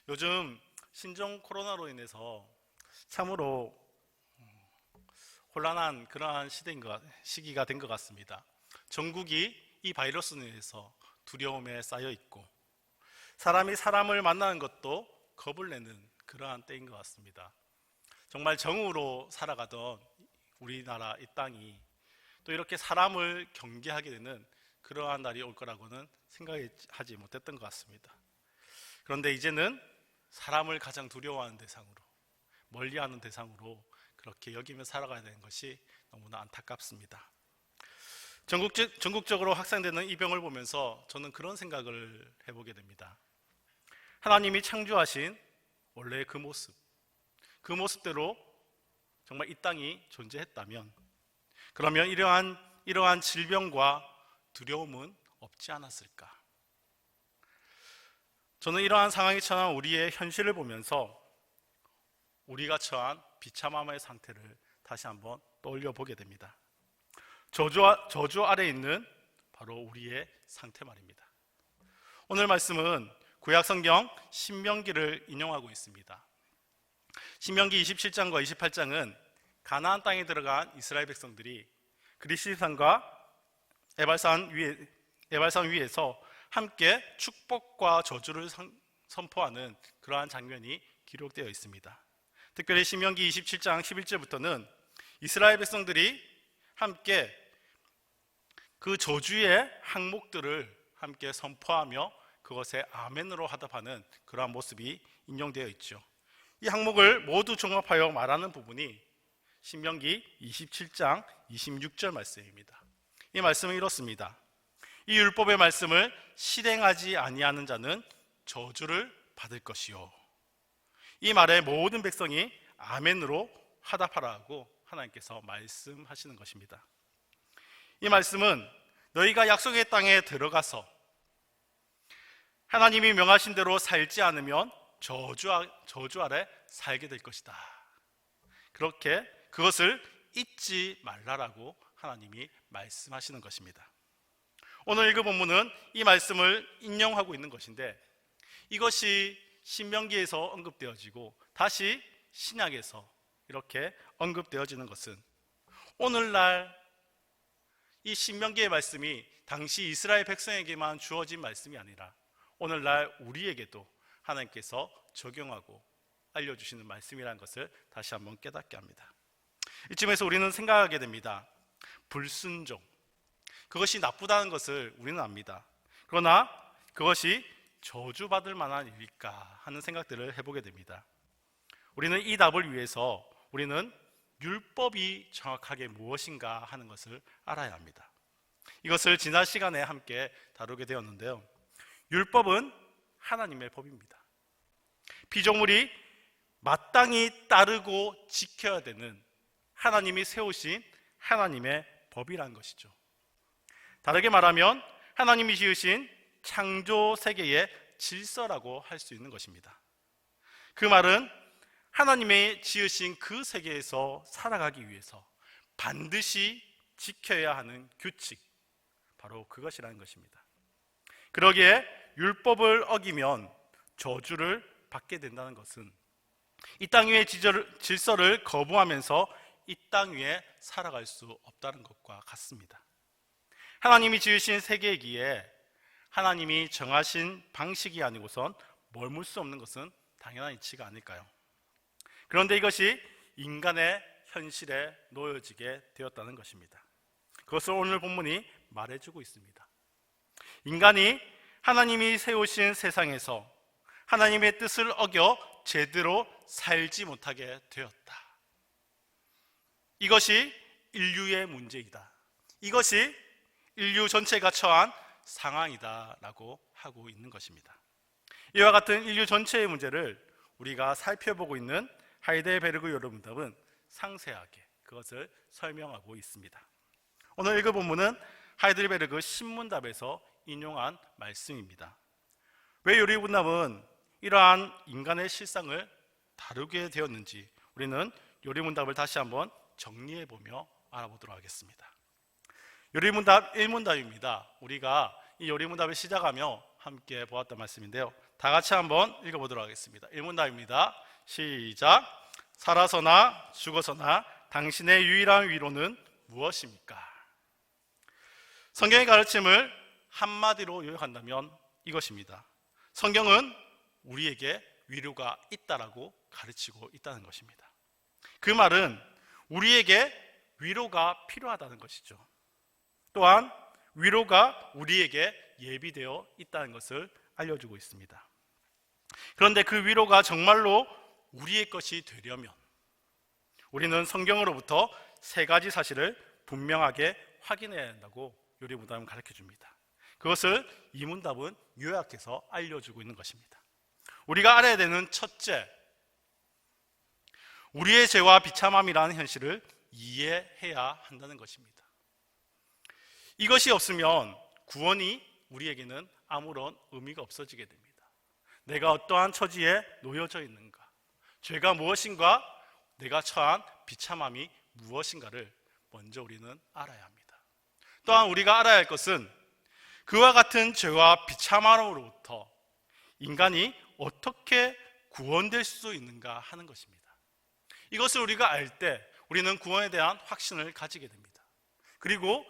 요즘 신종 코로나로 인해서 참으로 혼란한 그러한 시기가 된 것 같습니다. 전국이 이 바이러스로 인해서 두려움에 쌓여 있고 사람이 사람을 만나는 것도 겁을 내는 그러한 때인 것 같습니다. 정말 정으로 살아가던 우리나라 이 땅이 또 이렇게 사람을 경계하게 되는 그러한 날이 올 거라고는 생각하지 못했던 것 같습니다. 그런데 이제는 사람을 가장 두려워하는 대상으로, 멀리하는 대상으로 그렇게 여기며 살아가야 되는 것이 너무나 안타깝습니다. 전국적으로 확산되는 이 병을 보면서 저는 그런 생각을 해보게 됩니다. 하나님이 창조하신 원래의 그 모습대로 정말 이 땅이 존재했다면, 그러면 이러한 질병과 두려움은 없지 않았을까? 저는 이러한 상황에 처한 우리의 현실을 보면서 우리가 처한 비참함의 상태를 다시 한번 떠올려 보게 됩니다. 저주 아래 있는 바로 우리의 상태 말입니다. 오늘 말씀은 구약 성경 신명기를 인용하고 있습니다. 신명기 27장과 28장은 가나안 땅에 들어간 이스라엘 백성들이 그리시산과 에발산 위에서 함께 축복과 저주를 선포하는 그러한 장면이 기록되어 있습니다. 특별히 신명기 27장 11절부터는 이스라엘 백성들이 함께 그 저주의 항목들을 함께 선포하며 그것에 아멘으로 화답하는 그러한 모습이 인용되어 있죠. 이 항목을 모두 종합하여 말하는 부분이 신명기 27장 26절 말씀입니다. 이 말씀은 이렇습니다. 이 율법의 말씀을 실행하지 아니하는 자는 저주를 받을 것이요. 이 말에 모든 백성이 아멘으로 화답하라고 하나님께서 말씀하시는 것입니다. 이 말씀은 너희가 약속의 땅에 들어가서 하나님이 명하신 대로 살지 않으면 저주 아래 살게 될 것이다. 그렇게 그것을 잊지 말라라고 하나님이 말씀하시는 것입니다. 오늘 읽은 본문은 이 말씀을 인용하고 있는 것인데, 이것이 신명기에서 언급되어지고 다시 신약에서 이렇게 언급되어지는 것은 오늘날 이 신명기의 말씀이 당시 이스라엘 백성에게만 주어진 말씀이 아니라 오늘날 우리에게도 하나님께서 적용하고 알려주시는 말씀이라는 것을 다시 한번 깨닫게 합니다. 이쯤에서 우리는 생각하게 됩니다. 불순종, 그것이 나쁘다는 것을 우리는 압니다. 그러나 그것이 저주받을 만한 일일까 하는 생각들을 해보게 됩니다. 우리는 이 답을 위해서 우리는 율법이 정확하게 무엇인가 하는 것을 알아야 합니다. 이것을 지난 시간에 함께 다루게 되었는데요. 율법은 하나님의 법입니다. 피조물이 마땅히 따르고 지켜야 되는 하나님이 세우신 하나님의 법이라는 것이죠. 다르게 말하면 하나님이 지으신 창조 세계의 질서라고 할 수 있는 것입니다. 그 말은 하나님의 지으신 그 세계에서 살아가기 위해서 반드시 지켜야 하는 규칙, 바로 그것이라는 것입니다. 그러기에 율법을 어기면 저주를 받게 된다는 것은 이 땅 위의 질서를 거부하면서 이 땅 위에 살아갈 수 없다는 것과 같습니다. 하나님이 지으신 세계이기에 하나님이 정하신 방식이 아니고선 머물 수 없는 것은 당연한 이치가 아닐까요? 그런데 이것이 인간의 현실에 놓여지게 되었다는 것입니다. 그것을 오늘 본문이 말해주고 있습니다. 인간이 하나님이 세우신 세상에서 하나님의 뜻을 어겨 제대로 살지 못하게 되었다. 이것이 인류의 문제이다. 이것이 인류 전체가 처한 상황이다 라고 하고 있는 것입니다. 이와 같은 인류 전체의 문제를 우리가 살펴보고 있는 하이델베르그 여론문답은 상세하게 그것을 설명하고 있습니다. 오늘 읽은 본문은 하이델베르그 신문답에서 인용한 말씀입니다. 왜 요리문답은 이러한 인간의 실상을 다루게 되었는지 우리는 요리문답을 다시 한번 정리해보며 알아보도록 하겠습니다. 요리문답 1문답입니다. 우리가 이 요리문답을 시작하며 함께 보았던 말씀인데요. 다 같이 한번 읽어보도록 하겠습니다. 일문답입니다. 시작. 살아서나 죽어서나 당신의 유일한 위로는 무엇입니까? 성경의 가르침을 한마디로 요약한다면 이것입니다. 성경은 우리에게 위로가 있다라고 가르치고 있다는 것입니다. 그 말은 우리에게 위로가 필요하다는 것이죠. 또한 위로가 우리에게 예비되어 있다는 것을 알려주고 있습니다. 그런데 그 위로가 정말로 우리의 것이 되려면 우리는 성경으로부터 세 가지 사실을 분명하게 확인해야 한다고 요리문답은 가르쳐줍니다. 그것을 이 문답은 요약해서 알려주고 있는 것입니다. 우리가 알아야 되는 첫째, 우리의 죄와 비참함이라는 현실을 이해해야 한다는 것입니다. 이것이 없으면 구원이 우리에게는 아무런 의미가 없어지게 됩니다. 내가 어떠한 처지에 놓여져 있는가, 죄가 무엇인가, 내가 처한 비참함이 무엇인가를 먼저 우리는 알아야 합니다. 또한 우리가 알아야 할 것은 그와 같은 죄와 비참함으로부터 인간이 어떻게 구원될 수 있는가 하는 것입니다. 이것을 우리가 알 때 우리는 구원에 대한 확신을 가지게 됩니다. 그리고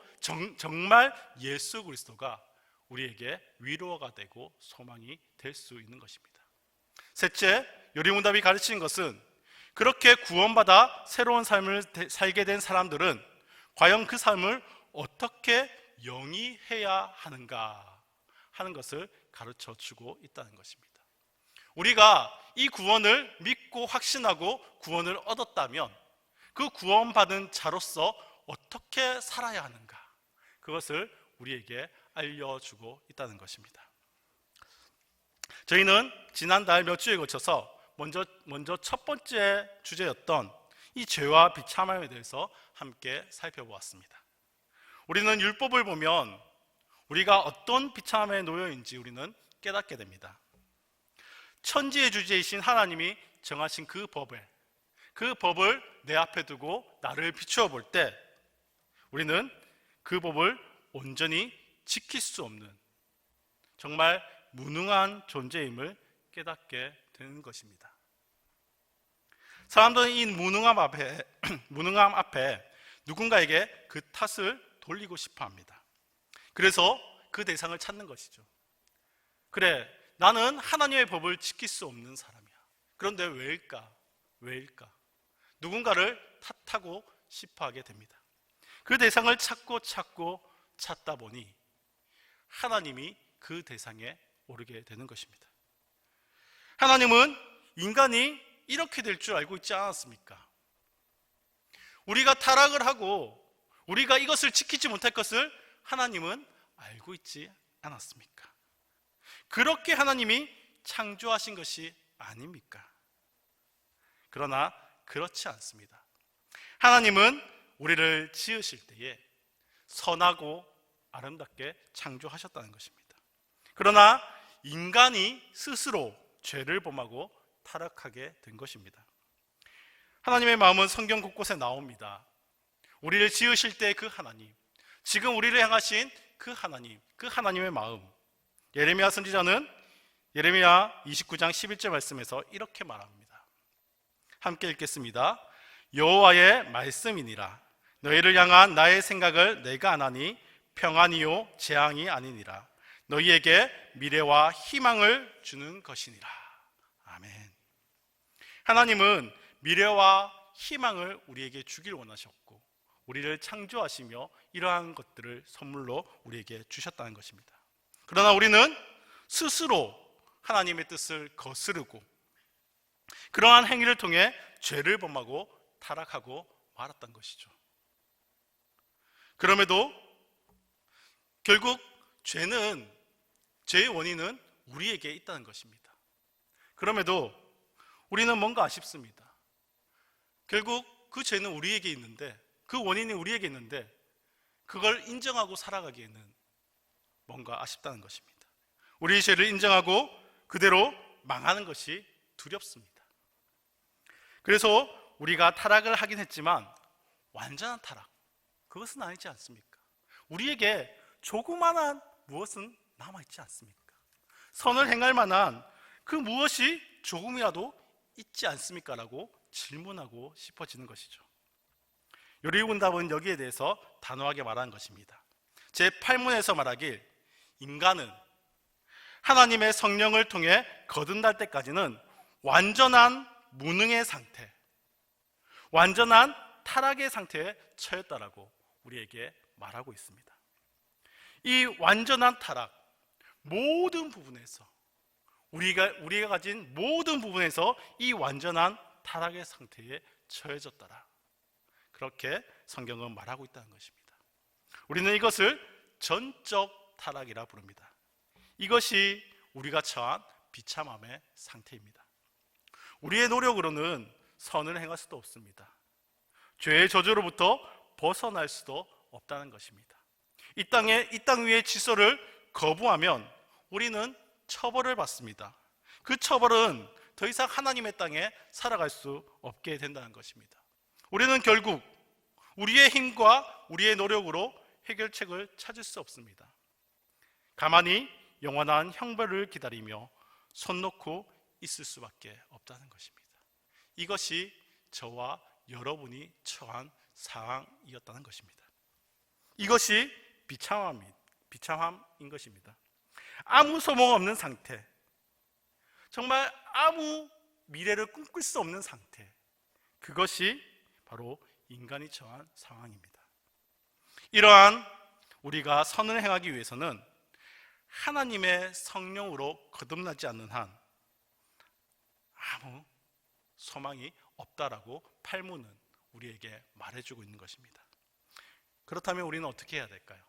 정말 예수 그리스도가 우리에게 위로가 되고 소망이 될 수 있는 것입니다. 셋째, 요리문답이 가르치는 것은 그렇게 구원받아 새로운 삶을 살게 된 사람들은 과연 그 삶을 어떻게 영위해야 하는가 하는 것을 가르쳐 주고 있다는 것입니다. 우리가 이 구원을 믿고 확신하고 구원을 얻었다면 그 구원받은 자로서 어떻게 살아야 하는가, 그것을 우리에게 알려주고 있다는 것입니다. 저희는 지난달 몇 주에 거쳐서 먼저 첫 번째 주제였던 이 죄와 비참함에 대해서 함께 살펴보았습니다. 우리는 율법을 보면 우리가 어떤 비참함에 놓여 있는지 우리는 깨닫게 됩니다. 천지의 주제이신 하나님이 정하신 그 법을 내 앞에 두고 나를 비추어 볼 때 우리는 그 법을 온전히 지킬 수 없는 정말 무능한 존재임을 깨닫게 되는 것입니다. 사람들은 이 무능함 앞에 누군가에게 그 탓을 돌리고 싶어 합니다. 그래서 그 대상을 찾는 것이죠. 그래, 나는 하나님의 법을 지킬 수 없는 사람이야. 그런데 왜일까? 누군가를 탓하고 싶어 하게 됩니다. 그 대상을 찾다 보니 하나님이 그 대상에 오르게 되는 것입니다. 하나님은 인간이 이렇게 될 줄 알고 있지 않았습니까? 우리가 타락을 하고 우리가 이것을 지키지 못할 것을 하나님은 알고 있지 않았습니까? 그렇게 하나님이 창조하신 것이 아닙니까? 그러나 그렇지 않습니다. 하나님은 우리를 지으실 때에 선하고 아름답게 창조하셨다는 것입니다. 그러나 인간이 스스로 죄를 범하고 타락하게 된 것입니다. 하나님의 마음은 성경 곳곳에 나옵니다. 우리를 지으실 때 그 하나님, 지금 우리를 향하신 그 하나님, 그 하나님의 마음. 예레미야 선지자는 예레미야 29장 11절 말씀에서 이렇게 말합니다. 함께 읽겠습니다. 여호와의 말씀이니라. 너희를 향한 나의 생각을 내가 아나니 평안이요 재앙이 아니니라. 너희에게 미래와 희망을 주는 것이니라. 아멘. 하나님은 미래와 희망을 우리에게 주길 원하셨고 우리를 창조하시며 이러한 것들을 선물로 우리에게 주셨다는 것입니다. 그러나 우리는 스스로 하나님의 뜻을 거스르고 그러한 행위를 통해 죄를 범하고 타락하고 말았던 것이죠. 그럼에도 결국 죄의 원인은 우리에게 있다는 것입니다. 그럼에도 우리는 뭔가 아쉽습니다. 결국 그 죄는 우리에게 있는데, 그 원인이 우리에게 있는데 그걸 인정하고 살아가기에는 뭔가 아쉽다는 것입니다. 우리의 죄를 인정하고 그대로 망하는 것이 두렵습니다. 그래서 우리가 타락을 하긴 했지만 완전한 타락, 그것은 아니지 않습니까? 우리에게 조그만한 무엇은 남아있지 않습니까? 선을 행할 만한 그 무엇이 조금이라도 있지 않습니까? 라고 질문하고 싶어지는 것이죠. 요리문답은 여기에 대해서 단호하게 말하는 것입니다. 제8문에서 말하길 인간은 하나님의 성령을 통해 거듭날 때까지는 완전한 무능의 상태, 완전한 타락의 상태에 처했다라고 우리에게 말하고 있습니다. 이 완전한 타락, 모든 부분에서 우리가 가진 모든 부분에서 이 완전한 타락의 상태에 처해졌더라. 그렇게 성경은 말하고 있다는 것입니다. 우리는 이것을 전적 타락이라 부릅니다. 이것이 우리가 처한 비참함의 상태입니다. 우리의 노력으로는 선을 행할 수도 없습니다. 죄의 저주로부터 벗어날 수도 없다는 것입니다. 이 땅 위의 질서를 거부하면 우리는 처벌을 받습니다. 그 처벌은 더 이상 하나님의 땅에 살아갈 수 없게 된다는 것입니다. 우리는 결국 우리의 힘과 우리의 노력으로 해결책을 찾을 수 없습니다. 가만히 영원한 형벌을 기다리며 손 놓고 있을 수밖에 없다는 것입니다. 이것이 저와 여러분이 처한 상황이었다는 것입니다. 이것이 비참함인 것입니다. 아무 소망 없는 상태, 정말 아무 미래를 꿈꿀 수 없는 상태, 그것이 바로 인간이 처한 상황입니다. 이러한 우리가 선을 행하기 위해서는 하나님의 성령으로 거듭나지 않는 한 아무 소망이 없다라고 팔문은 우리에게 말해주고 있는 것입니다. 그렇다면 우리는 어떻게 해야 될까요?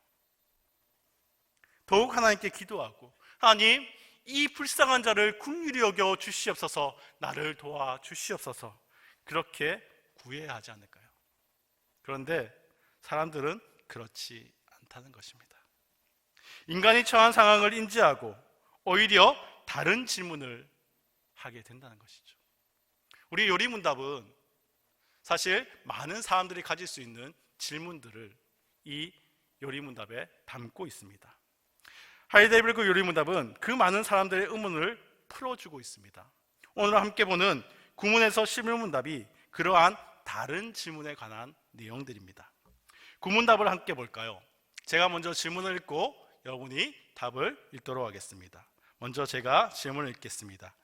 더욱 하나님께 기도하고, 하나님, 이 불쌍한 자를 긍휼히 여겨 주시옵소서, 나를 도와 주시옵소서, 그렇게 구해야 하지 않을까요? 그런데 사람들은 그렇지 않다는 것입니다. 인간이 처한 상황을 인지하고 오히려 다른 질문을 하게 된다는 것이죠. 우리 요리문답은 사실 많은 사람들이 가질 수 있는 질문들을 이 요리문답에 담고 있습니다. 하이델베르그 요리문답은 그 많은 사람들의 의문을 풀어주고 있습니다. 오늘 함께 보는 구문에서 11문답이 그러한 다른 질문에 관한 내용들입니다. 구문답을 함께 볼까요? 제가 먼저 질문을 읽고 여러분이 답을 읽도록 하겠습니다. 먼저 제가 질문을 읽겠습니다.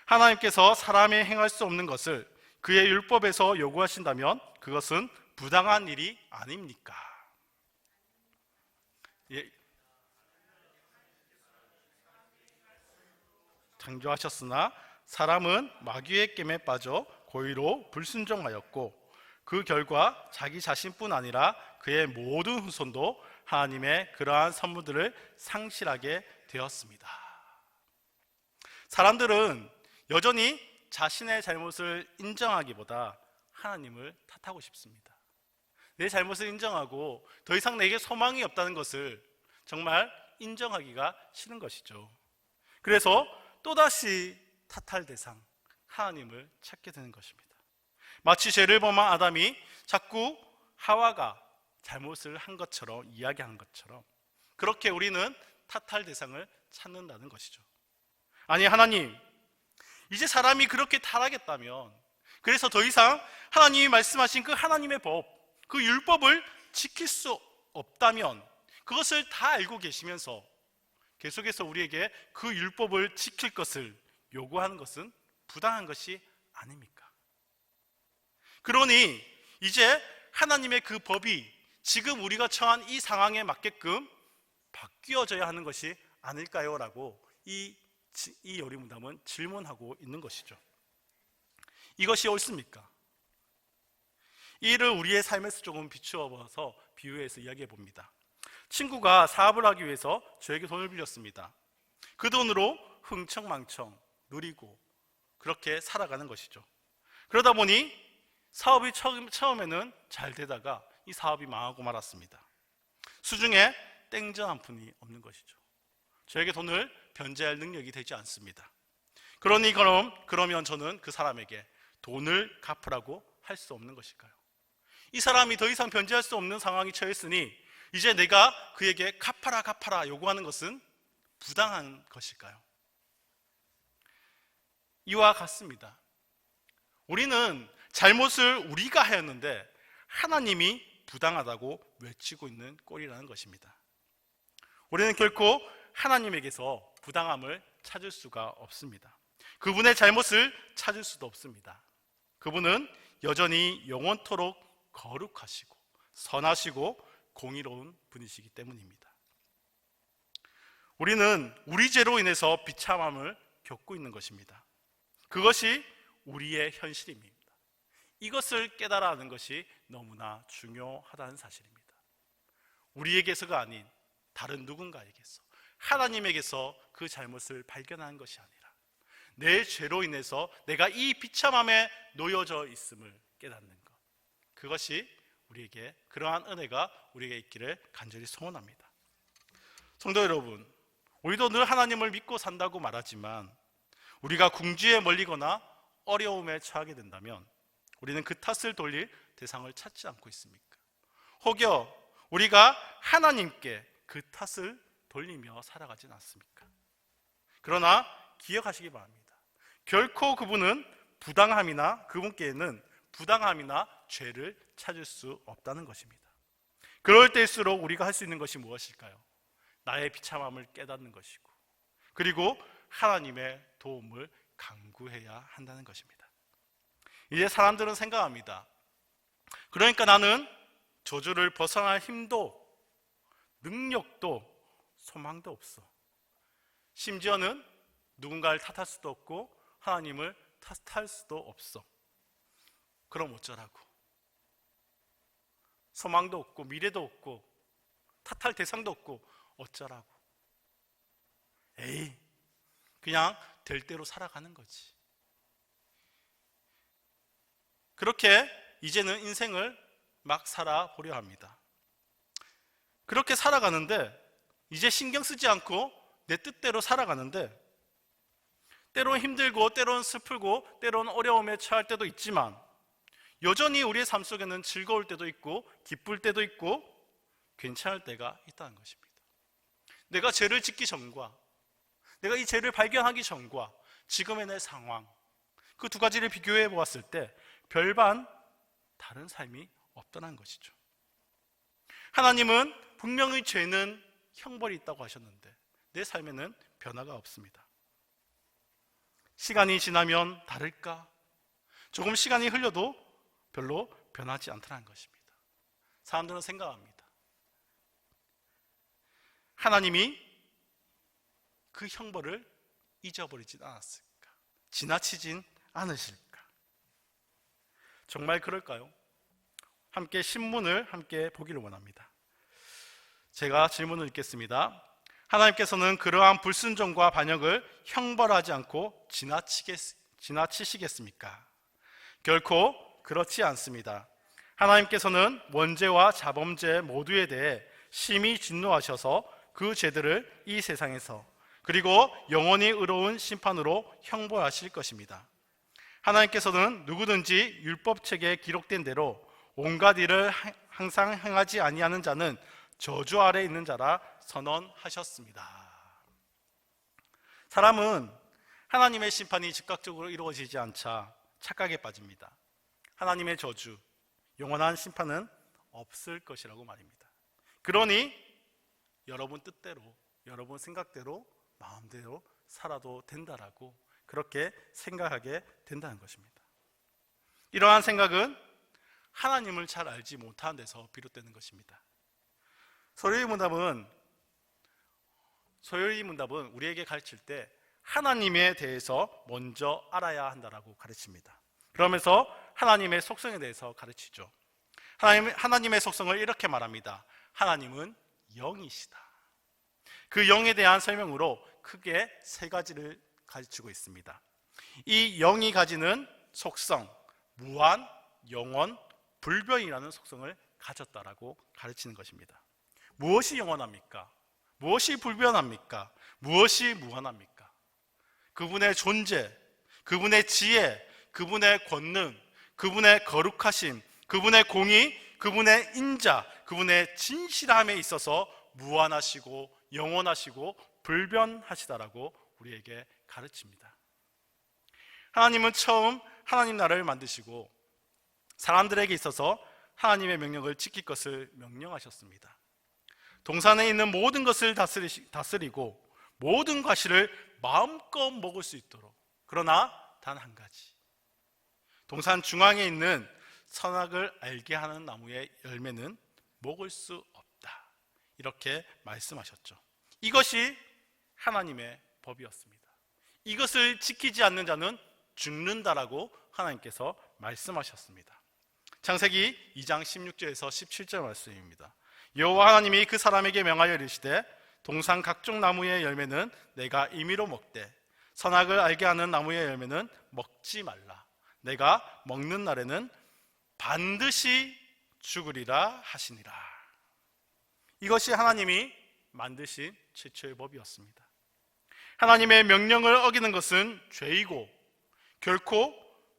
하나님께서 사람이 행할 수 없는 것을 그의 율법에서 요구하신다면 그것은 부당한 일이 아닙니까? 예. 창조하셨으나 사람은 마귀의 깸에 빠져 고의로 불순종하였고 그 결과 자기 자신뿐 아니라 그의 모든 후손도 하나님의 그러한 선물들을 상실하게 되었습니다. 사람들은 여전히 자신의 잘못을 인정하기보다 하나님을 탓하고 싶습니다. 내 잘못을 인정하고 더 이상 내게 소망이 없다는 것을 정말 인정하기가 싫은 것이죠. 그래서 또다시 탓할 대상, 하나님을 찾게 되는 것입니다. 마치 죄를 범한 아담이 자꾸 하와가 잘못을 한 것처럼 이야기한 것처럼 그렇게 우리는 탓할 대상을 찾는다는 것이죠. 아니, 하나님, 이제 사람이 그렇게 타락했다면, 그래서 더 이상 하나님이 말씀하신 그 하나님의 법, 그 율법을 지킬 수 없다면, 그것을 다 알고 계시면서 계속해서 우리에게 그 율법을 지킬 것을 요구하는 것은 부당한 것이 아닙니까? 그러니 이제 하나님의 그 법이 지금 우리가 처한 이 상황에 맞게끔 바뀌어져야 하는 것이 아닐까요? 라고 이 요리문답은 질문하고 있는 것이죠. 이것이 옳습니까? 이를 우리의 삶에서 조금 비추어서 비유해서 이야기해 봅니다. 친구가 사업을 하기 위해서 저에게 돈을 빌렸습니다. 그 돈으로 흥청망청 누리고 그렇게 살아가는 것이죠. 그러다 보니 사업이 처음에는 잘 되다가 이 사업이 망하고 말았습니다. 수중에 땡전 한 푼이 없는 것이죠. 저에게 돈을 변제할 능력이 되지 않습니다. 그러면 저는 그 사람에게 돈을 갚으라고 할 수 없는 것일까요? 이 사람이 더 이상 변제할 수 없는 상황이 처했으니 이제 내가 그에게 갚아라 요구하는 것은 부당한 것일까요? 이와 같습니다. 우리는 잘못을 우리가 하였는데 하나님이 부당하다고 외치고 있는 꼴이라는 것입니다. 우리는 결코 하나님에게서 부당함을 찾을 수가 없습니다. 그분의 잘못을 찾을 수도 없습니다. 그분은 여전히 영원토록 거룩하시고 선하시고 공의로운 분이시기 때문입니다. 우리는 우리 죄로 인해서 비참함을 겪고 있는 것입니다. 그것이 우리의 현실입니다. 이것을 깨달아 하는 것이 너무나 중요하다는 사실입니다. 우리에게서가 아닌 다른 누군가에게서, 하나님에게서 그 잘못을 발견하는 것이 아니라 내 죄로 인해서 내가 이 비참함에 놓여져 있음을 깨닫는 것, 그것이 우리에게, 그러한 은혜가 우리에게 있기를 간절히 소원합니다. 성도 여러분, 우리도 늘 하나님을 믿고 산다고 말하지만 우리가 궁지에 몰리거나 어려움에 처하게 된다면 우리는 그 탓을 돌릴 대상을 찾지 않고 있습니까? 혹여 우리가 하나님께 그 탓을 돌리며 살아가진 않습니까? 그러나 기억하시기 바랍니다. 결코 그분은 그분께는 부당함이나 죄를 찾을 수 없다는 것입니다. 그럴 때일수록 우리가 할 수 있는 것이 무엇일까요? 나의 비참함을 깨닫는 것이고, 그리고 하나님의 도움을 간구해야 한다는 것입니다. 이제 사람들은 생각합니다. 그러니까 나는 저주를 벗어날 힘도 능력도 소망도 없어. 심지어는 누군가를 탓할 수도 없고 하나님을 탓할 수도 없어. 그럼 어쩌라고? 소망도 없고 미래도 없고 탓할 대상도 없고 어쩌라고? 에이, 그냥 될 대로 살아가는 거지. 그렇게 이제는 인생을 막 살아보려 합니다. 그렇게 살아가는데 이제 신경 쓰지 않고 내 뜻대로 살아가는데 때론 힘들고 때론 슬프고 때론 어려움에 처할 때도 있지만 여전히 우리의 삶 속에는 즐거울 때도 있고 기쁠 때도 있고 괜찮을 때가 있다는 것입니다. 내가 죄를 짓기 전과 내가 이 죄를 발견하기 전과 지금의 내 상황, 그 두 가지를 비교해 보았을 때 별반 다른 삶이 없다는 것이죠. 하나님은 분명히 죄는 형벌이 있다고 하셨는데 내 삶에는 변화가 없습니다. 시간이 지나면 다를까? 조금 시간이 흘려도 별로 변하지 않다는 것입니다. 사람들은 생각합니다. 하나님이 그 형벌을 잊어버리진 않았을까? 지나치진 않으실까? 정말 그럴까요? 함께 신문을 함께 보기를 원합니다. 제가 질문을 읽겠습니다. 하나님께서는 그러한 불순종과 반역을 형벌하지 않고 지나치시겠습니까? 결코 그렇지 않습니다. 하나님께서는 원죄와 자범죄 모두에 대해 심히 진노하셔서 그 죄들을 이 세상에서 그리고 영원히 의로운 심판으로 형벌하실 것입니다. 하나님께서는 누구든지 율법책에 기록된 대로 온갖 일을 항상 행하지 아니하는 자는 저주 아래 있는 자라 선언하셨습니다. 사람은 하나님의 심판이 즉각적으로 이루어지지 않자 착각에 빠집니다. 하나님의 저주, 영원한 심판은 없을 것이라고 말입니다. 그러니 여러분 뜻대로, 여러분 생각대로, 마음대로 살아도 된다라고 그렇게 생각하게 된다는 것입니다. 이러한 생각은 하나님을 잘 알지 못하는 데서 비롯되는 것입니다. 소요리 문답은 우리에게 가르칠 때 하나님에 대해서 먼저 알아야 한다라고 가르칩니다. 그러면서 하나님의 속성에 대해서 가르치죠. 하나님의 속성을 이렇게 말합니다. 하나님은 영이시다. 그 영에 대한 설명으로 크게 세 가지를 가르치고 있습니다. 이 영이 가지는 속성, 무한, 영원, 불변이라는 속성을 가졌다라고 가르치는 것입니다. 무엇이 영원합니까? 무엇이 불변합니까? 무엇이 무한합니까? 그분의 존재, 그분의 지혜, 그분의 권능, 그분의 거룩하심, 그분의 공의, 그분의 인자, 그분의 진실함에 있어서 무한하시고 영원하시고 불변하시다라고 우리에게 가르칩니다. 하나님은 처음 하나님 나라를 만드시고 사람들에게 있어서 하나님의 명령을 지킬 것을 명령하셨습니다. 동산에 있는 모든 것을 다스리고 모든 과실을 마음껏 먹을 수 있도록, 그러나 단 한 가지, 동산 중앙에 있는 선악을 알게 하는 나무의 열매는 먹을 수 없다, 이렇게 말씀하셨죠. 이것이 하나님의 법이었습니다. 이것을 지키지 않는 자는 죽는다라고 하나님께서 말씀하셨습니다. 창세기 2장 16절에서 17절 말씀입니다. 여호와 하나님이 그 사람에게 명하여 이르시되 동산 각종 나무의 열매는 내가 임의로 먹되 선악을 알게 하는 나무의 열매는 먹지 말라. 내가 먹는 날에는 반드시 죽으리라 하시니라. 이것이 하나님이 만드신 최초의 법이었습니다. 하나님의 명령을 어기는 것은 죄이고 결코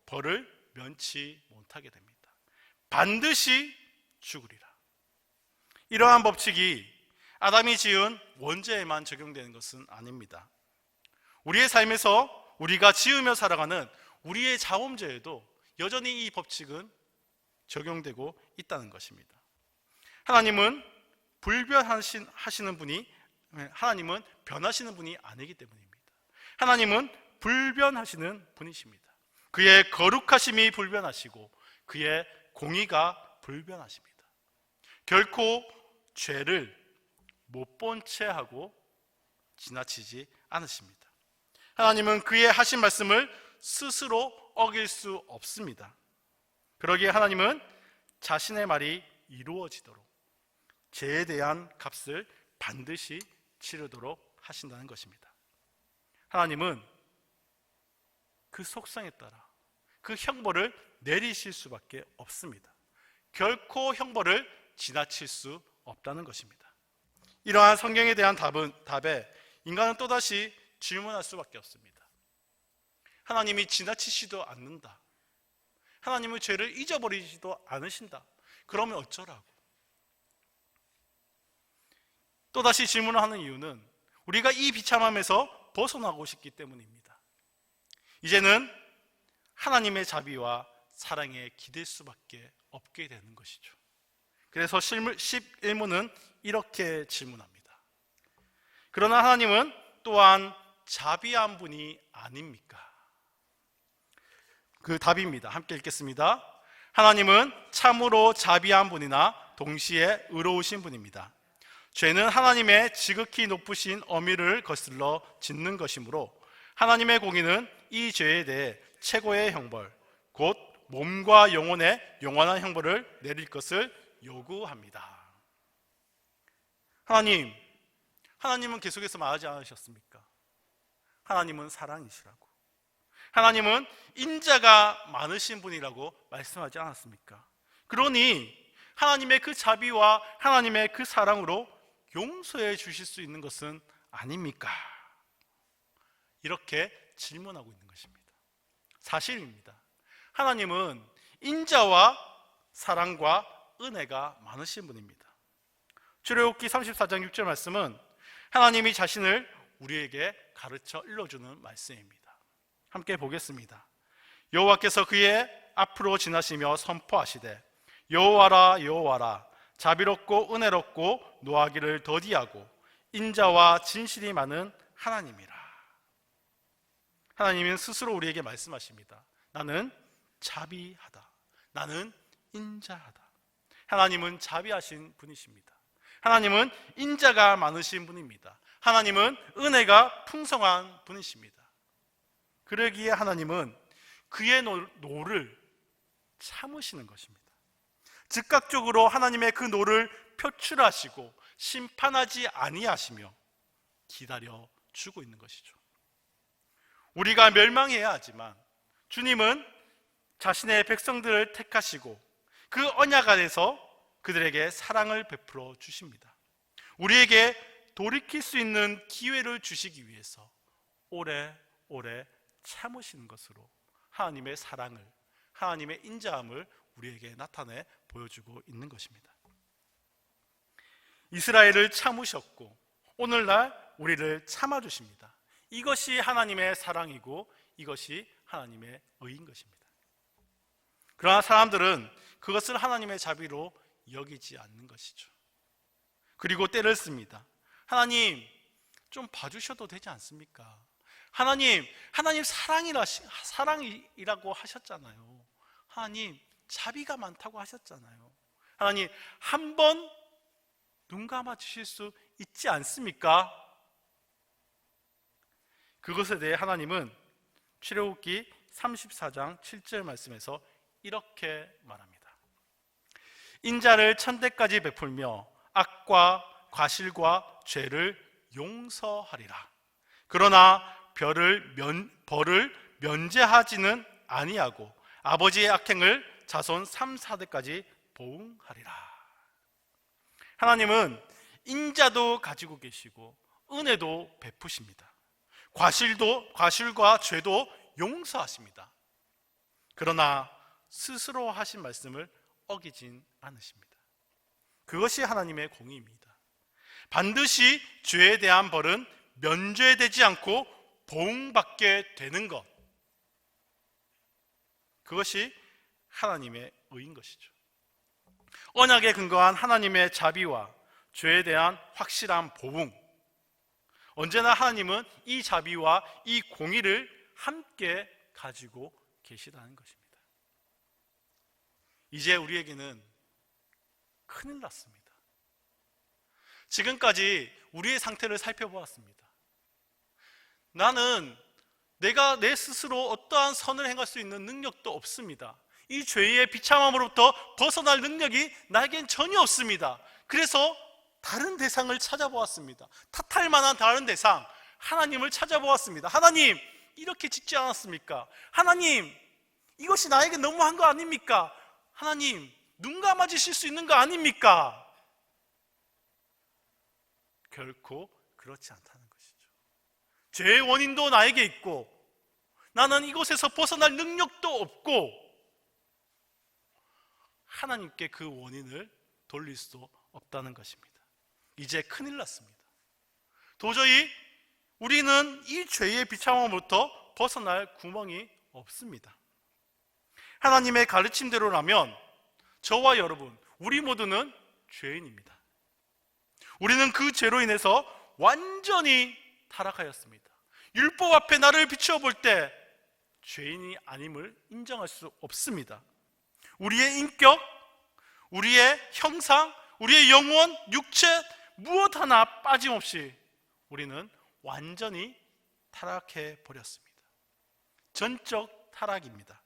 벌을 면치 못하게 됩니다. 반드시 죽으리라. 이러한 법칙이 아담이 지은 원죄에만 적용되는 것은 아닙니다. 우리의 삶에서 우리가 지으며 살아가는 우리의 자범죄에도 여전히 이 법칙은 적용되고 있다는 것입니다. 하나님은 하나님은 변하시는 분이 아니기 때문입니다. 하나님은 불변하시는 분이십니다. 그의 거룩하심이 불변하시고 그의 공의가 불변하십니다. 결코 죄를 못 본 채 하고 지나치지 않으십니다. 하나님은 그의 하신 말씀을 스스로 어길 수 없습니다. 그러기에 하나님은 자신의 말이 이루어지도록 죄에 대한 값을 반드시 치르도록 하신다는 것입니다. 하나님은 그 속성에 따라 그 형벌을 내리실 수밖에 없습니다. 결코 형벌을 지나칠 수 없다는 것입니다. 이러한 성경에 대한 답에 인간은 또다시 질문할 수밖에 없습니다. 하나님이 지나치지도 않는다. 하나님은 죄를 잊어버리지도 않으신다. 그러면 어쩌라고? 또다시 질문을 하는 이유는 우리가 이 비참함에서 벗어나고 싶기 때문입니다. 이제는 하나님의 자비와 사랑에 기댈 수밖에 없게 되는 것이죠. 그래서 11문은 이렇게 질문합니다. 그러나 하나님은 또한 자비한 분이 아닙니까? 그 답입니다. 함께 읽겠습니다. 하나님은 참으로 자비한 분이나 동시에 의로우신 분입니다. 죄는 하나님의 지극히 높으신 엄의를 거슬러 짓는 것이므로 하나님의 공의는 이 죄에 대해 최고의 형벌, 곧 몸과 영혼에 영원한 형벌을 내릴 것을 요구합니다. 하나님은 계속해서 말하지 않으셨습니까? 하나님은 사랑이시라고. 하나님은 인자가 많으신 분이라고 말씀하지 않았습니까? 그러니 하나님의 그 자비와 하나님의 그 사랑으로 용서해 주실 수 있는 것은 아닙니까? 이렇게 질문하고 있는 것입니다. 사실입니다. 하나님은 인자와 사랑과 은혜가 많으신 분입니다. 출애굽기 34장 6절 말씀은 하나님이 자신을 우리에게 가르쳐 일러주는 말씀입니다. 함께 보겠습니다. 여호와께서 그의 앞으로 지나시며 선포하시되 여호와라 여호와라 자비롭고 은혜롭고 노하기를 더디하고 인자와 진실이 많은 하나님이라. 하나님은 스스로 우리에게 말씀하십니다. 나는 자비하다. 나는 인자하다. 하나님은 자비하신 분이십니다. 하나님은 인자가 많으신 분입니다. 하나님은 은혜가 풍성한 분이십니다. 그러기에 하나님은 그의 노를 참으시는 것입니다. 즉각적으로 하나님의 그 노를 표출하시고 심판하지 아니하시며 기다려 주고 있는 것이죠. 우리가 멸망해야 하지만 주님은 자신의 백성들을 택하시고 그 언약 안에서 그들에게 사랑을 베풀어 주십니다. 우리에게 돌이킬 수 있는 기회를 주시기 위해서 오래오래 참으시는 것으로 하나님의 사랑을, 하나님의 인자함을 우리에게 나타내 보여주고 있는 것입니다. 이스라엘을 참으셨고 오늘날 우리를 참아주십니다. 이것이 하나님의 사랑이고 이것이 하나님의 의인 것입니다. 그러나 사람들은 그것을 하나님의 자비로 여기지 않는 것이죠. 그리고 때를 씁니다. 하나님 좀 봐주셔도 되지 않습니까? 하나님 사랑이라고 하셨잖아요. 하나님 자비가 많다고 하셨잖아요. 하나님 한 번 눈 감아 주실 수 있지 않습니까? 그것에 대해 하나님은 출애굽기 34장 7절 말씀에서 이렇게 말합니다. 인자를 천대까지 베풀며 악과 과실과 죄를 용서하리라. 그러나 벌을 면제하지는 아니하고 아버지의 악행을 자손 3, 4대까지 보응하리라. 하나님은 인자도 가지고 계시고 은혜도 베푸십니다. 과실과 죄도 용서하십니다. 그러나 스스로 하신 말씀을 어기진 않으십니다. 그것이 하나님의 공의입니다. 반드시 죄에 대한 벌은 면죄되지 않고 보응받게 되는 것, 그것이 하나님의 의인 것이죠. 언약에 근거한 하나님의 자비와 죄에 대한 확실한 보응, 언제나 하나님은 이 자비와 이 공의를 함께 가지고 계시다는 것입니다. 이제 우리에게는 큰일 났습니다. 지금까지 우리의 상태를 살펴보았습니다. 나는 내가 내 스스로 어떠한 선을 행할 수 있는 능력도 없습니다. 이 죄의 비참함으로부터 벗어날 능력이 나에겐 전혀 없습니다. 그래서 다른 대상을 찾아보았습니다. 탓할 만한 다른 대상, 하나님을 찾아보았습니다. 하나님, 이렇게 짓지 않았습니까? 하나님, 이것이 나에게 너무한 거 아닙니까? 하나님, 눈 감아주실 수 있는 거 아닙니까? 결코 그렇지 않다는 것이죠. 죄의 원인도 나에게 있고 나는 이곳에서 벗어날 능력도 없고 하나님께 그 원인을 돌릴 수 없다는 것입니다. 이제 큰일 났습니다. 도저히 우리는 이 죄의 비참함으로부터 벗어날 구멍이 없습니다. 하나님의 가르침대로라면 저와 여러분, 우리 모두는 죄인입니다. 우리는 그 죄로 인해서 완전히 타락하였습니다. 율법 앞에 나를 비추어 볼 때 죄인이 아님을 인정할 수 없습니다. 우리의 인격, 우리의 형상, 우리의 영혼, 육체 무엇 하나 빠짐없이 우리는 완전히 타락해 버렸습니다. 전적 타락입니다.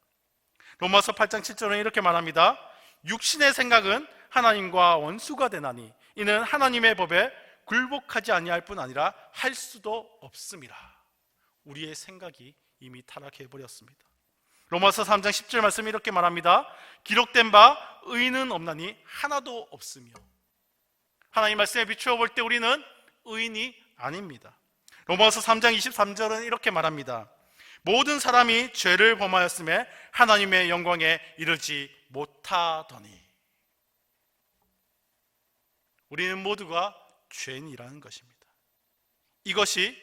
로마서 8장 7절은 이렇게 말합니다. 육신의 생각은 하나님과 원수가 되나니 이는 하나님의 법에 굴복하지 아니할 뿐 아니라 할 수도 없습니다. 우리의 생각이 이미 타락해 버렸습니다. 로마서 3장 10절 말씀이 이렇게 말합니다. 기록된 바 의인은 없나니 하나도 없으며. 하나님 말씀에 비추어 볼 때 우리는 의인이 아닙니다. 로마서 3장 23절은 이렇게 말합니다. 모든 사람이 죄를 범하였음에 하나님의 영광에 이르지 못하더니. 우리는 모두가 죄인이라는 것입니다. 이것이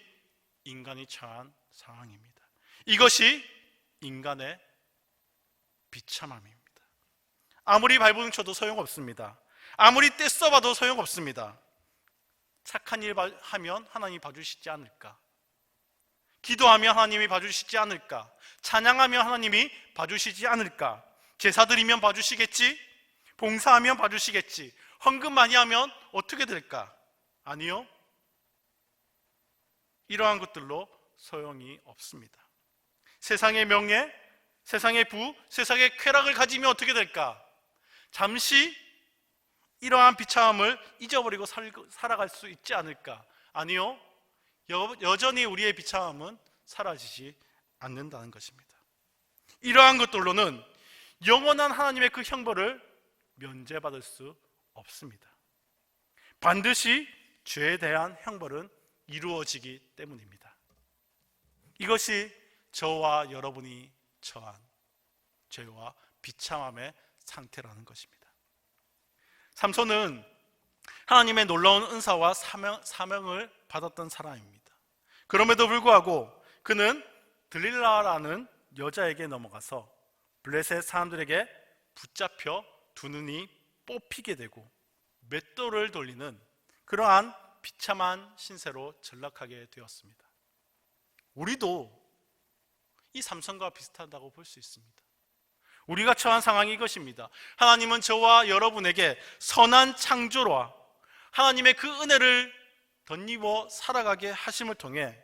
인간이 처한 상황입니다. 이것이 인간의 비참함입니다. 아무리 발버둥 쳐도 소용없습니다. 아무리 떼써봐도 소용없습니다. 착한 일 하면 하나님이 봐주시지 않을까? 기도하면 하나님이 봐주시지 않을까? 찬양하면 하나님이 봐주시지 않을까? 제사 드리면 봐주시겠지? 봉사하면 봐주시겠지? 헌금 많이 하면 어떻게 될까? 아니요. 이러한 것들로 소용이 없습니다. 세상의 명예, 세상의 부, 세상의 쾌락을 가지면 어떻게 될까? 잠시 이러한 비참함을 잊어버리고 살아갈 수 있지 않을까? 아니요. 여전히 우리의 비참함은 사라지지 않는다는 것입니다. 이러한 것들로는 영원한 하나님의 그 형벌을 면제받을 수 없습니다. 반드시 죄에 대한 형벌은 이루어지기 때문입니다. 이것이 저와 여러분이 처한 죄와 비참함의 상태라는 것입니다. 삼손은 하나님의 놀라운 은사와 사명을 받았던 사람입니다. 그럼에도 불구하고 그는 들릴라라는 여자에게 넘어가서 블레셋 사람들에게 붙잡혀 두 눈이 뽑히게 되고 맷돌을 돌리는 그러한 비참한 신세로 전락하게 되었습니다. 우리도 이 삼손과 비슷하다고 볼 수 있습니다. 우리가 처한 상황이 이것입니다. 하나님은 저와 여러분에게 선한 창조와 하나님의 그 은혜를 덧입어 살아가게 하심을 통해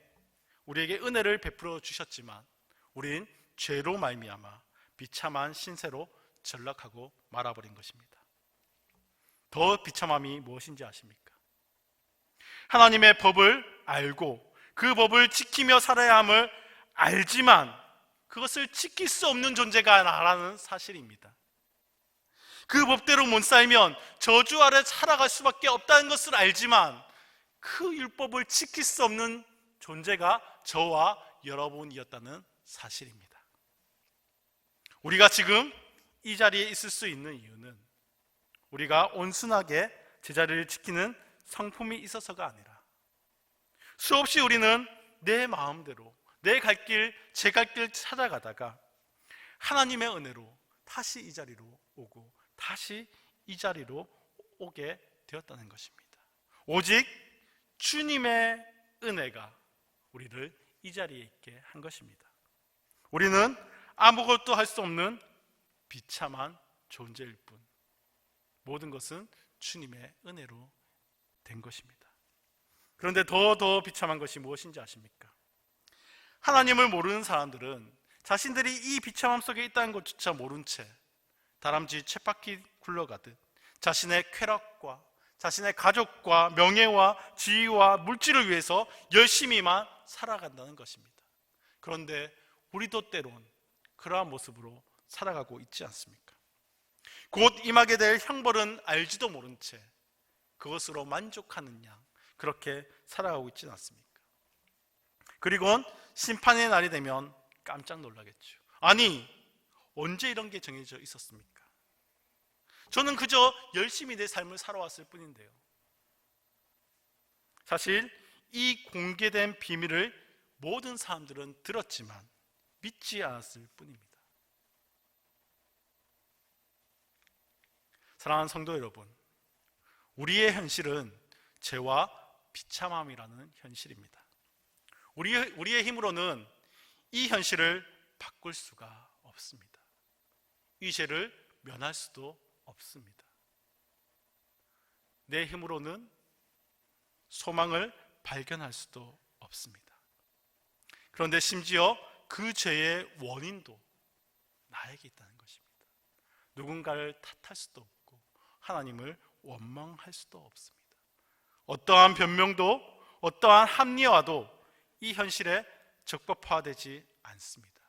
우리에게 은혜를 베풀어 주셨지만 우린 죄로 말미암아 비참한 신세로 전락하고 말아버린 것입니다. 더 비참함이 무엇인지 아십니까? 하나님의 법을 알고 그 법을 지키며 살아야 함을 알지만 그것을 지킬 수 없는 존재가 나라는 사실입니다. 그 법대로 못 살면 저주 아래 살아갈 수밖에 없다는 것을 알지만 그 율법을 지킬 수 없는 존재가 저와 여러분이었다는 사실입니다. 우리가 지금 이 자리에 있을 수 있는 이유는 우리가 온순하게 제자리를 지키는 성품이 있어서가 아니라 수없이 우리는 내 마음대로 내 갈 길, 제 갈 길 찾아가다가 하나님의 은혜로 다시 이 자리로 오고 다시 이 자리로 오게 되었다는 것입니다. 오직 주님의 은혜가 우리를 이 자리에 있게 한 것입니다. 우리는 아무것도 할 수 없는 비참한 존재일 뿐 모든 것은 주님의 은혜로 된 것입니다. 그런데 더 비참한 것이 무엇인지 아십니까? 하나님을 모르는 사람들은 자신들이 이 비참함 속에 있다는 것조차 모른 채 다람쥐 쳇바퀴 굴러가듯 자신의 쾌락과 자신의 가족과 명예와 지위와 물질을 위해서 열심히만 살아간다는 것입니다. 그런데 우리도 때론 그러한 모습으로 살아가고 있지 않습니까? 곧 임하게 될 형벌은 알지도 모른 채 그것으로 만족하는 양 그렇게 살아가고 있지는 않습니까? 그리고 심판의 날이 되면 깜짝 놀라겠죠. 아니, 언제 이런 게 정해져 있었습니까? 저는 그저 열심히 내 삶을 살아왔을 뿐인데요. 사실 이 공개된 비밀을 모든 사람들은 들었지만 믿지 않았을 뿐입니다. 사랑하는 성도 여러분, 우리의 현실은 죄와 비참함이라는 현실입니다. 우리의 힘으로는 이 현실을 바꿀 수가 없습니다. 이 죄를 면할 수도 없습니다. 내 힘으로는 소망을 발견할 수도 없습니다. 그런데 심지어 그 죄의 원인도 나에게 있다는 것입니다. 누군가를 탓할 수도 없고 하나님을 원망할 수도 없습니다. 어떠한 변명도 어떠한 합리화도 이 현실에 적법화되지 않습니다.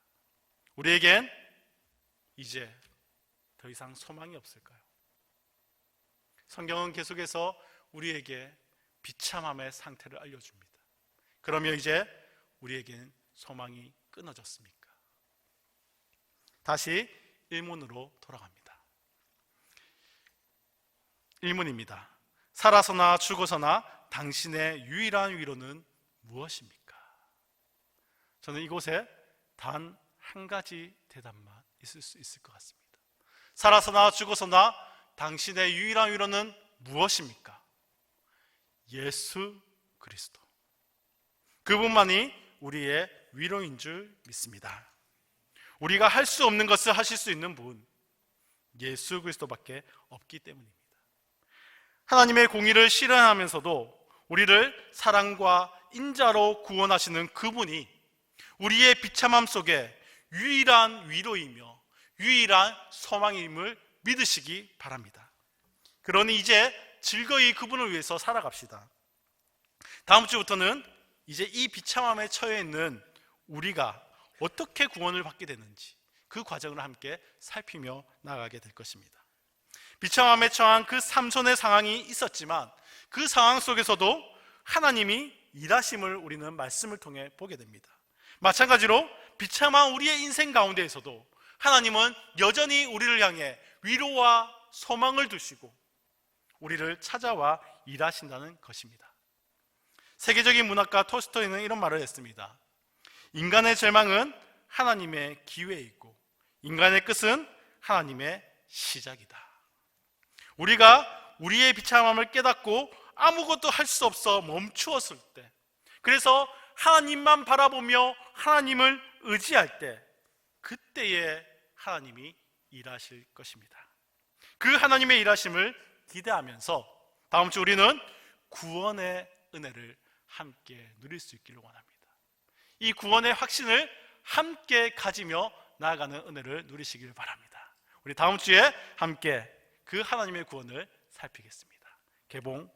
우리에겐 이제 더 이상 소망이 없을까요? 성경은 계속해서 우리에게 비참함의 상태를 알려줍니다. 그러면 이제 우리에겐 소망이 끊어졌습니까? 다시 1문으로 돌아갑니다. 1문입니다. 살아서나 죽어서나 당신의 유일한 위로는 무엇입니까? 저는 이곳에 단 한 가지 대답만 있을 수 있을 것 같습니다. 살아서나 죽어서나 당신의 유일한 위로는 무엇입니까? 예수 그리스도. 그분만이 우리의 위로인 줄 믿습니다. 우리가 할 수 없는 것을 하실 수 있는 분, 예수 그리스도밖에 없기 때문입니다. 하나님의 공의를 실현하면서도 우리를 사랑과 인자로 구원하시는 그분이 우리의 비참함 속에 유일한 위로이며 유일한 소망임을 믿으시기 바랍니다. 그러니 이제 즐거이 그분을 위해서 살아갑시다. 다음 주부터는 이제 이 비참함에 처해 있는 우리가 어떻게 구원을 받게 되는지 그 과정을 함께 살피며 나가게 될 것입니다. 비참함에 처한 그 삼손의 상황이 있었지만 그 상황 속에서도 하나님이 일하심을 우리는 말씀을 통해 보게 됩니다. 마찬가지로 비참한 우리의 인생 가운데에서도 하나님은 여전히 우리를 향해 위로와 소망을 두시고 우리를 찾아와 일하신다는 것입니다. 세계적인 문학가 톨스토이는 이런 말을 했습니다. 인간의 절망은 하나님의 기회이고 인간의 끝은 하나님의 시작이다. 우리가 우리의 비참함을 깨닫고 아무것도 할 수 없어 멈추었을 때, 그래서 하나님만 바라보며 하나님을 의지할 때, 그때에 하나님이 일하실 것입니다. 그 하나님의 일하심을 기대하면서 다음 주 우리는 구원의 은혜를 함께 누릴 수 있기를 원합니다. 이 구원의 확신을 함께 가지며 나아가는 은혜를 누리시길 바랍니다. 우리 다음 주에 함께 그 하나님의 구원을 살피겠습니다. 개봉